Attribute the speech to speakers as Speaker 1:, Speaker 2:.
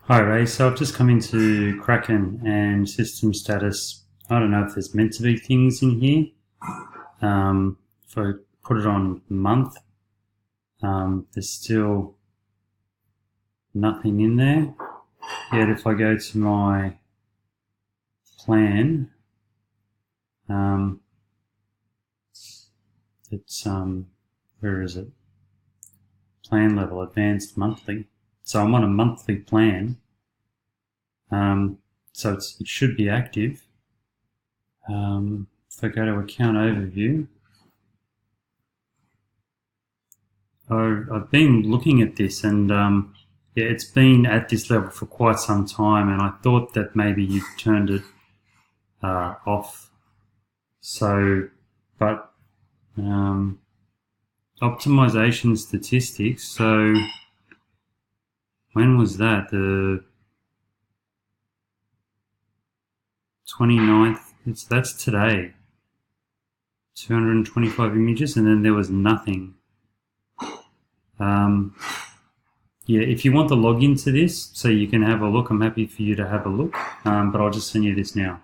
Speaker 1: Hi Ray, so I've just come into Kraken and system status. I don't know if there's meant to be things in here. If I put it on month, there's still nothing in there. Yet if I go to my plan, it's, where is it? Plan level, advanced monthly. So I'm on a monthly plan. So it should be active. If I go to account overview, I've been looking at this and yeah, it's been at this level for quite some time, and I thought that maybe you've turned it off. So, but optimization statistics. So when was that? The 29th. That's today. 225 images, and then there was nothing. Yeah, if you want the login to this so you can have a look, I'm happy for you to have a look, but I'll just send you this now.